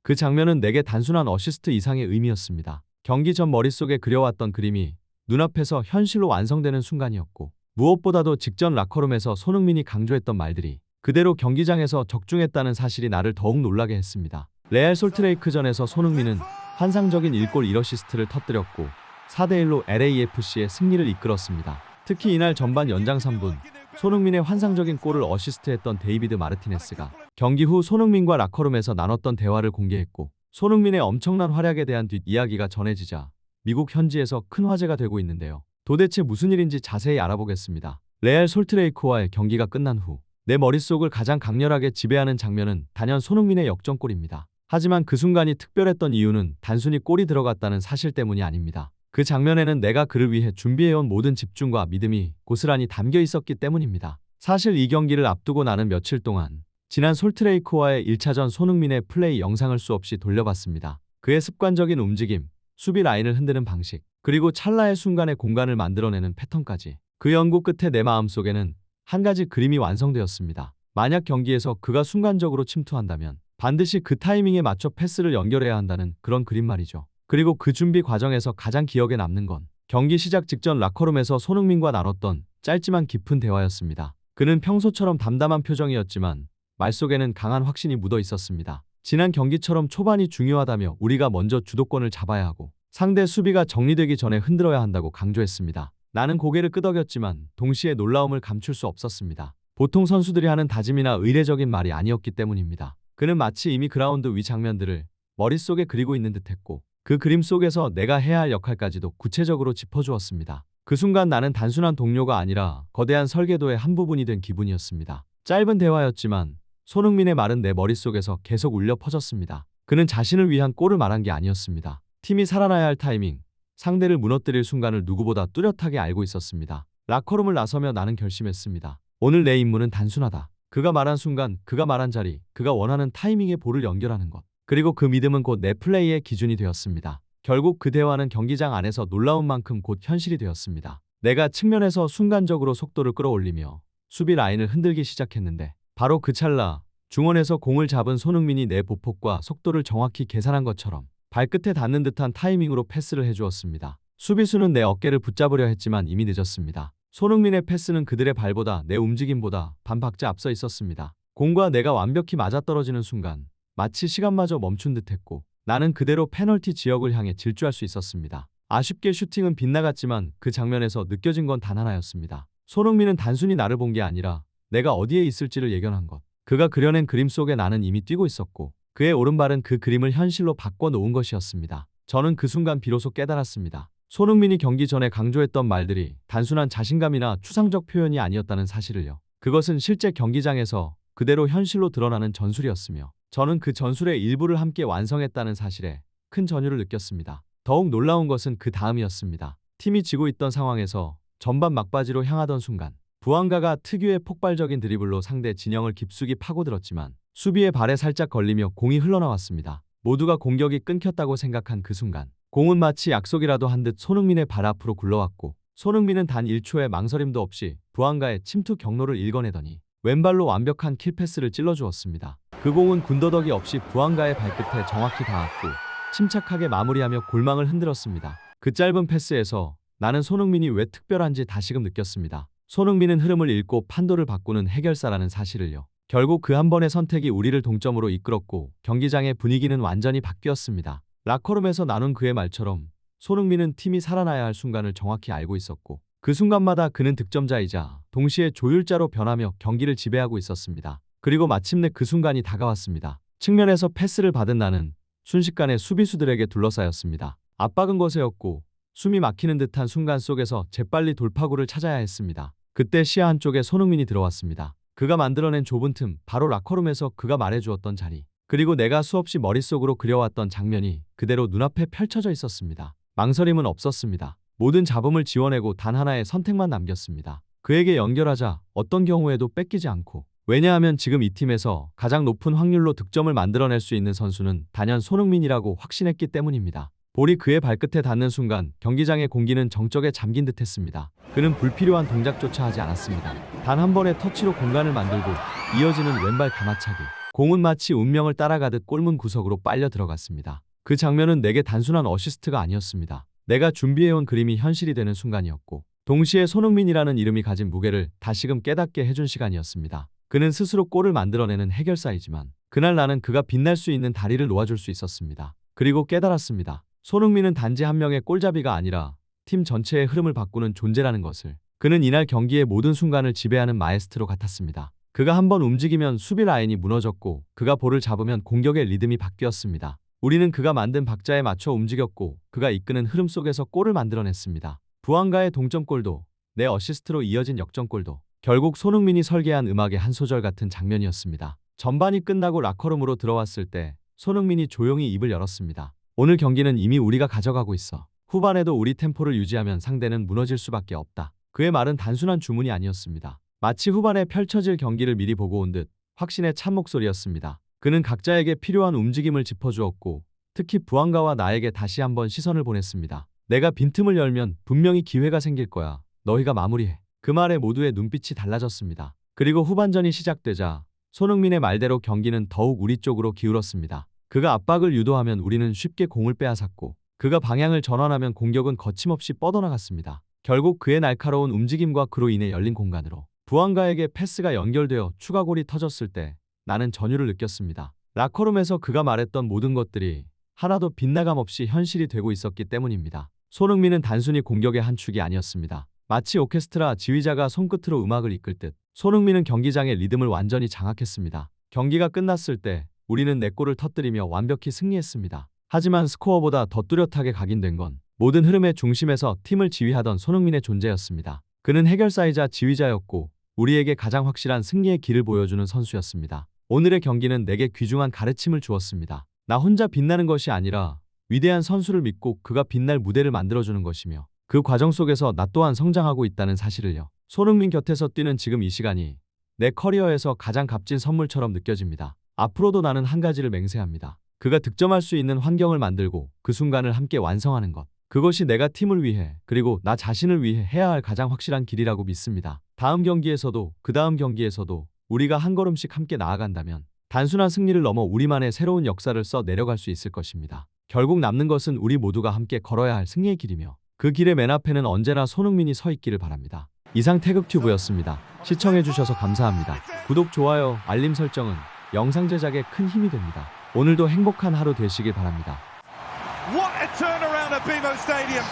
그 장면은 내게 단순한 어시스트 이상의 의미였습니다. 경기 전 머릿속에 그려왔던 그림이 눈앞에서 현실로 완성되는 순간이었고, 무엇보다도 직전 라커룸에서 손흥민이 강조했던 말들이 그대로 경기장에서 적중했다는 사실이 나를 더욱 놀라게 했습니다. 레알 솔트레이크전에서 손흥민은 환상적인 1골 1어시스트를 터뜨렸고 4대1로 LAFC의 승리를 이끌었습니다. 특히 이날 전반 연장 3분 손흥민의 환상적인 골을 어시스트했던 데이비드 마르티네스가 경기 후 손흥민과 라커룸에서 나눴던 대화를 공개했고, 손흥민의 엄청난 활약에 대한 뒷이야기가 전해지자 미국 현지에서 큰 화제가 되고 있는데요. 도대체 무슨 일인지 자세히 알아보겠습니다. 레알 솔트레이크와의 경기가 끝난 후 내 머릿속을 가장 강렬하게 지배하는 장면은 단연 손흥민의 역전골입니다. 하지만 그 순간이 특별했던 이유는 단순히 골이 들어갔다는 사실 때문이 아닙니다. 그 장면에는 내가 그를 위해 준비해온 모든 집중과 믿음이 고스란히 담겨 있었기 때문입니다. 사실 이 경기를 앞두고 나는 며칠 동안 지난 솔트레이크와의 1차전 손흥민의 플레이 영상을 수없이 돌려봤습니다. 그의 습관적인 움직임, 수비 라인을 흔드는 방식, 그리고 찰나의 순간에 공간을 만들어내는 패턴까지. 그 연구 끝에 내 마음속에는 한 가지 그림이 완성되었습니다. 만약 경기에서 그가 순간적으로 침투한다면 반드시 그 타이밍에 맞춰 패스를 연결해야 한다는 그런 그림 말이죠. 그리고 그 준비 과정에서 가장 기억에 남는 건 경기 시작 직전 라커룸에서 손흥민과 나눴던 짧지만 깊은 대화였습니다. 그는 평소처럼 담담한 표정이었지만 말속에는 강한 확신이 묻어 있었습니다. 지난 경기처럼 초반이 중요하다며 우리가 먼저 주도권을 잡아야 하고 상대 수비가 정리되기 전에 흔들어야 한다고 강조했습니다. 나는 고개를 끄덕였지만 동시에 놀라움을 감출 수 없었습니다. 보통 선수들이 하는 다짐이나 의례적인 말이 아니었기 때문입니다. 그는 마치 이미 그라운드 위 장면들을 머릿속에 그리고 있는 듯했고, 그 그림 속에서 내가 해야 할 역할까지도 구체적으로 짚어주었습니다. 그 순간 나는 단순한 동료가 아니라 거대한 설계도의 한 부분이 된 기분이었습니다. 짧은 대화였지만 손흥민의 말은 내 머릿속에서 계속 울려 퍼졌습니다. 그는 자신을 위한 골을 말한 게 아니었습니다. 팀이 살아나야 할 타이밍, 상대를 무너뜨릴 순간을 누구보다 뚜렷하게 알고 있었습니다. 라커룸을 나서며 나는 결심했습니다. 오늘 내 임무는 단순하다. 그가 말한 순간, 그가 말한 자리, 그가 원하는 타이밍에 볼을 연결하는 것. 그리고 그 믿음은 곧 내 플레이의 기준이 되었습니다. 결국 그 대화는 경기장 안에서 놀라운 만큼 곧 현실이 되었습니다. 내가 측면에서 순간적으로 속도를 끌어올리며 수비 라인을 흔들기 시작했는데, 바로 그 찰나 중원에서 공을 잡은 손흥민이 내 보폭과 속도를 정확히 계산한 것처럼 발끝에 닿는 듯한 타이밍으로 패스를 해주었습니다. 수비수는 내 어깨를 붙잡으려 했지만 이미 늦었습니다. 손흥민의 패스는 그들의 발보다 내 움직임보다 반 박자 앞서 있었습니다. 공과 내가 완벽히 맞아떨어지는 순간 마치 시간마저 멈춘 듯했고, 나는 그대로 페널티 지역을 향해 질주할 수 있었습니다. 아쉽게 슈팅은 빗나갔지만 그 장면에서 느껴진 건 단 하나였습니다. 손흥민은 단순히 나를 본 게 아니라 내가 어디에 있을지를 예견한 것. 그가 그려낸 그림 속에 나는 이미 뛰고 있었고, 그의 오른발은 그 그림을 현실로 바꿔놓은 것이었습니다. 저는 그 순간 비로소 깨달았습니다. 손흥민이 경기 전에 강조했던 말들이 단순한 자신감이나 추상적 표현이 아니었다는 사실을요. 그것은 실제 경기장에서 그대로 현실로 드러나는 전술이었으며, 저는 그 전술의 일부를 함께 완성했다는 사실에 큰 전율을 느꼈습니다. 더욱 놀라운 것은 그 다음이었습니다. 팀이 지고 있던 상황에서 전반 막바지로 향하던 순간, 부안가가 특유의 폭발적인 드리블로 상대 진영을 깊숙이 파고들었지만 수비의 발에 살짝 걸리며 공이 흘러나왔습니다. 모두가 공격이 끊겼다고 생각한 그 순간, 공은 마치 약속이라도 한 듯 손흥민의 발 앞으로 굴러왔고, 손흥민은 단 1초의 망설임도 없이 부안가의 침투 경로를 읽어내더니 왼발로 완벽한 킬패스를 찔러주었습니다. 그 공은 군더더기 없이 부안가의 발끝에 정확히 닿았고 침착하게 마무리하며 골망을 흔들었습니다. 그 짧은 패스에서 나는 손흥민이 왜 특별한지 다시금 느꼈습니다. 손흥민은 흐름을 읽고 판도를 바꾸는 해결사라는 사실을요. 결국 그 한 번의 선택이 우리를 동점으로 이끌었고 경기장의 분위기는 완전히 바뀌었습니다. 라커룸에서 나눈 그의 말처럼 손흥민은 팀이 살아나야 할 순간을 정확히 알고 있었고, 그 순간마다 그는 득점자이자 동시에 조율자로 변하며 경기를 지배하고 있었습니다. 그리고 마침내 그 순간이 다가왔습니다. 측면에서 패스를 받은 나는 순식간에 수비수들에게 둘러싸였습니다. 압박은 거세였고 숨이 막히는 듯한 순간 속에서 재빨리 돌파구를 찾아야 했습니다. 그때 시야 한쪽에 손흥민이 들어왔습니다. 그가 만들어낸 좁은 틈, 바로 라커룸에서 그가 말해주었던 자리, 그리고 내가 수없이 머릿속으로 그려왔던 장면이 그대로 눈앞에 펼쳐져 있었습니다. 망설임은 없었습니다. 모든 잡음을 지워내고 단 하나의 선택만 남겼습니다. 그에게 연결하자, 어떤 경우에도 뺏기지 않고. 왜냐하면 지금 이 팀에서 가장 높은 확률로 득점을 만들어낼 수 있는 선수는 단연 손흥민이라고 확신했기 때문입니다. 볼이 그의 발끝에 닿는 순간 경기장의 공기는 정적에 잠긴 듯했습니다. 그는 불필요한 동작조차 하지 않았습니다. 단 한 번의 터치로 공간을 만들고 이어지는 왼발 가마차기, 공은 마치 운명을 따라가듯 골문 구석으로 빨려 들어갔습니다. 그 장면은 내게 단순한 어시스트가 아니었습니다. 내가 준비해온 그림이 현실이 되는 순간이었고 동시에 손흥민이라는 이름이 가진 무게를 다시금 깨닫게 해준 시간이었습니다. 그는 스스로 골을 만들어내는 해결사이지만 그날 나는 그가 빛날 수 있는 다리를 놓아줄 수 있었습니다. 그리고 깨달았습니다. 손흥민은 단지 한 명의 골잡이가 아니라 팀 전체의 흐름을 바꾸는 존재라는 것을. 그는 이날 경기의 모든 순간을 지배하는 마에스트로 같았습니다. 그가 한번 움직이면 수비 라인이 무너졌고 그가 볼을 잡으면 공격의 리듬이 바뀌었습니다. 우리는 그가 만든 박자에 맞춰 움직였고 그가 이끄는 흐름 속에서 골을 만들어냈습니다. 부안가의 동점골도 내 어시스트로 이어진 역전골도 결국 손흥민이 설계한 음악의 한 소절 같은 장면이었습니다. 전반이 끝나고 라커룸으로 들어왔을 때 손흥민이 조용히 입을 열었습니다. 오늘 경기는 이미 우리가 가져가고 있어. 후반에도 우리 템포를 유지하면 상대는 무너질 수밖에 없다. 그의 말은 단순한 주문이 아니었습니다. 마치 후반에 펼쳐질 경기를 미리 보고 온 듯 확신에 찬 목소리였습니다. 그는 각자에게 필요한 움직임을 짚어주었고 특히 부안가와 나에게 다시 한번 시선을 보냈습니다. 내가 빈틈을 열면 분명히 기회가 생길 거야. 너희가 마무리해. 그 말에 모두의 눈빛이 달라졌습니다. 그리고 후반전이 시작되자 손흥민의 말대로 경기는 더욱 우리 쪽으로 기울었습니다. 그가 압박을 유도하면 우리는 쉽게 공을 빼앗았고 그가 방향을 전환하면 공격은 거침없이 뻗어나갔습니다. 결국 그의 날카로운 움직임과 그로 인해 열린 공간으로 부안가에게 패스가 연결되어 추가골이 터졌을 때 나는 전율을 느꼈습니다. 라커룸에서 그가 말했던 모든 것들이 하나도 빗나감 없이 현실이 되고 있었기 때문입니다. 손흥민은 단순히 공격의 한 축이 아니었습니다. 마치 오케스트라 지휘자가 손끝으로 음악을 이끌 듯 손흥민은 경기장의 리듬을 완전히 장악했습니다. 경기가 끝났을 때 우리는 4골을 터뜨리며 완벽히 승리했습니다. 하지만 스코어보다 더 뚜렷하게 각인된 건 모든 흐름의 중심에서 팀을 지휘하던 손흥민의 존재였습니다. 그는 해결사이자 지휘자였고 우리에게 가장 확실한 승리의 길을 보여주는 선수였습니다. 오늘의 경기는 내게 귀중한 가르침을 주었습니다. 나 혼자 빛나는 것이 아니라 위대한 선수를 믿고 그가 빛날 무대를 만들어주는 것이며 그 과정 속에서 나 또한 성장하고 있다는 사실을요. 손흥민 곁에서 뛰는 지금 이 시간이 내 커리어에서 가장 값진 선물처럼 느껴집니다. 앞으로도 나는 한 가지를 맹세합니다. 그가 득점할 수 있는 환경을 만들고 그 순간을 함께 완성하는 것. 그것이 내가 팀을 위해 그리고 나 자신을 위해 해야 할 가장 확실한 길이라고 믿습니다. 다음 경기에서도 그 다음 경기에서도 우리가 한 걸음씩 함께 나아간다면 단순한 승리를 넘어 우리만의 새로운 역사를 써 내려갈 수 있을 것입니다. 결국 남는 것은 우리 모두가 함께 걸어야 할 승리의 길이며 그 길의 맨 앞에는 언제나 손흥민이 서 있기를 바랍니다. 이상 태극튜브였습니다. 시청해주셔서 감사합니다. 구독, 좋아요, 알림 설정은 영상 제작에 큰 힘이 됩니다. 오늘도 행복한 하루 되시길 바랍니다. What a turnaround at BMO Stadium.